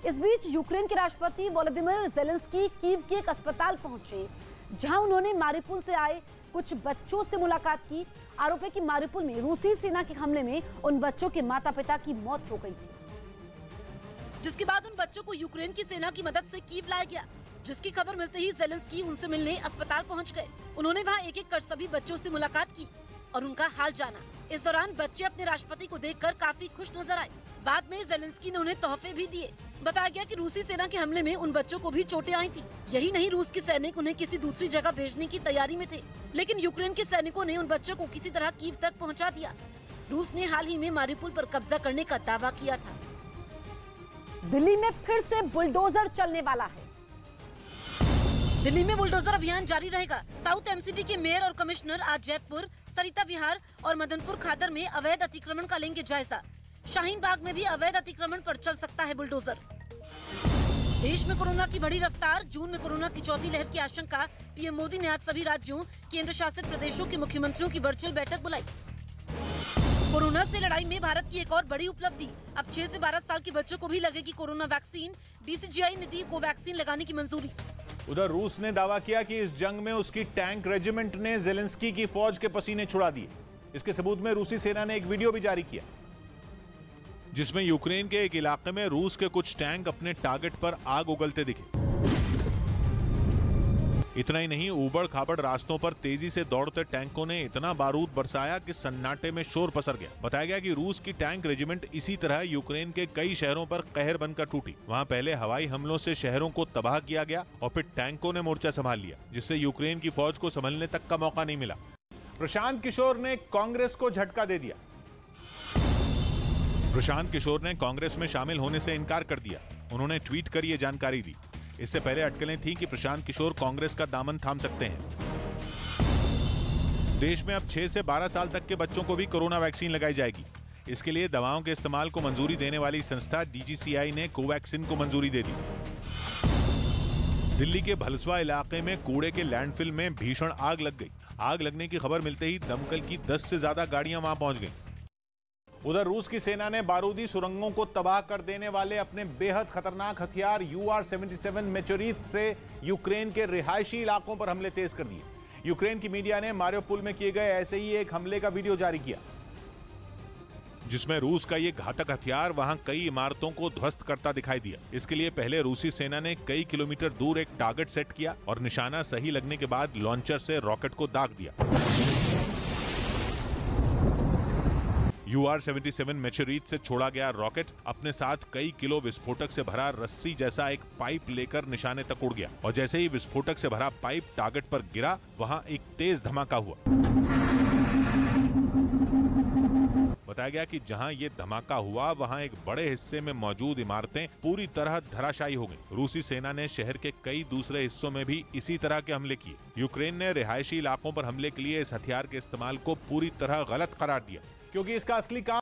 इस बीच यूक्रेन के राष्ट्रपति वोलोदिमीर ज़ेलेंस्की कीव के एक अस्पताल पहुंचे, जहां उन्होंने मारिपुल से आए कुछ बच्चों से मुलाकात की। आरोप है कि मारिपुल में रूसी सेना के हमले में उन बच्चों के माता पिता की मौत हो गई थी, जिसके बाद उन बच्चों को यूक्रेन की सेना की मदद से कीव लाया गया। जिसकी खबर मिलते ही ज़ेलेंस्की उनसे मिलने अस्पताल पहुंच गए। उन्होंने वहां एक एक कर सभी बच्चों से मुलाकात की और उनका हाल जाना। इस दौरान बच्चे अपने राष्ट्रपति को देखकर काफी खुश नजर आए। बाद में ज़ेलेंस्की ने उन्हें तोहफे भी दिए। बताया गया कि रूसी सेना के हमले में उन बच्चों को भी चोटें आई थी। यही नहीं, रूस के सैनिक उन्हें किसी दूसरी जगह भेजने की तैयारी में थे, लेकिन यूक्रेन के सैनिकों ने उन बच्चों को किसी तरह कीव तक पहुंचा दिया। रूस ने हाल ही में मारिपुल पर कब्जा करने का दावा किया था। दिल्ली में फिर से बुलडोजर चलने वाला है। दिल्ली में बुलडोजर अभियान जारी रहेगा। साउथ एमसीडी के मेयर और कमिश्नर आज जैतपुर, सरिता विहार और मदनपुर खादर में अवैध अतिक्रमण का लेंगे जायजा। शाहीन बाग में भी अवैध अतिक्रमण पर चल सकता है बुलडोजर। देश में कोरोना की बढ़ी रफ्तार। जून में कोरोना की चौथी लहर की आशंका। पीएम मोदी ने आज सभी राज्यों, केंद्र शासित प्रदेशों के मुख्यमंत्रियों की वर्चुअल बैठक बुलाई। कोरोना से लड़ाई में भारत की एक और बड़ी उपलब्धि। अब 6 से 12 साल के बच्चों को भी लगेगी कोरोना वैक्सीन। डीसीजीआई ने दी कोवैक्सीन लगाने की मंजूरी। उधर रूस ने दावा किया कि इस जंग में उसकी टैंक रेजिमेंट ने ज़ेलेंस्की की फौज के पसीने छुड़ा दिए। इसके सबूत में रूसी सेना ने एक वीडियो भी जारी किया, जिसमें यूक्रेन के एक इलाके में रूस के कुछ टैंक अपने टारगेट पर आग उगलते दिखे। इतना ही नहीं, ऊबड़ खाबड़ रास्तों पर तेजी से दौड़ते टैंकों ने इतना बारूद बरसाया कि सन्नाटे में शोर पसर गया। बताया गया कि रूस की टैंक रेजिमेंट इसी तरह यूक्रेन के कई शहरों पर कहर बनकर टूटी। वहां पहले हवाई हमलों से शहरों को तबाह किया गया और फिर टैंकों ने मोर्चा संभाल लिया, जिससे यूक्रेन की फौज को संभलने तक का मौका नहीं मिला। प्रशांत किशोर ने कांग्रेस को झटका दे दिया। प्रशांत किशोर ने कांग्रेस में शामिल होने से इनकार कर दिया। उन्होंने ट्वीट कर ये जानकारी दी। इससे पहले अटकलें थी कि प्रशांत किशोर कांग्रेस का दामन थाम सकते हैं। देश में अब 6 से 12 साल तक के बच्चों को भी कोरोना वैक्सीन लगाई जाएगी। इसके लिए दवाओं के इस्तेमाल को मंजूरी देने वाली संस्था डीजीसीआई ने कोवैक्सीन को मंजूरी दे दी। दिल्ली के भलसवा इलाके में कूड़े के लैंडफिल में भीषण आग लग गई। आग लगने की खबर मिलते ही दमकल की 10 से ज्यादा गाड़ियां वहां पहुंच गईं। उधर रूस की सेना ने बारूदी सुरंगों को तबाह कर देने वाले अपने बेहद खतरनाक हथियार UR-77 मेचोरित से यूक्रेन के रिहायशी इलाकों पर हमले तेज कर दिए। यूक्रेन की मीडिया ने मारियोपोल में किए गए ऐसे ही एक हमले का वीडियो जारी किया, जिसमें रूस का ये घातक हथियार वहां कई इमारतों को ध्वस्त करता दिखाई दिया। इसके लिए पहले रूसी सेना ने कई किलोमीटर दूर एक टारगेट सेट किया और निशाना सही लगने के बाद लॉन्चर से रॉकेट को दाग दिया। UR-77 मेचोरित से छोड़ा गया रॉकेट अपने साथ कई किलो विस्फोटक से भरा रस्सी जैसा एक पाइप लेकर निशाने तक उड़ गया और जैसे ही विस्फोटक से भरा पाइप टारगेट पर गिरा, वहां एक तेज धमाका हुआ। बताया गया कि जहां ये धमाका हुआ, वहां एक बड़े हिस्से में मौजूद इमारतें पूरी तरह धराशायी हो गईं। रूसी सेना ने शहर के कई दूसरे हिस्सों में भी इसी तरह के हमले किए। यूक्रेन ने रिहायशी इलाकों पर हमले के लिए इस हथियार के इस्तेमाल को पूरी तरह गलत करार दिया, क्योंकि इसका असली काम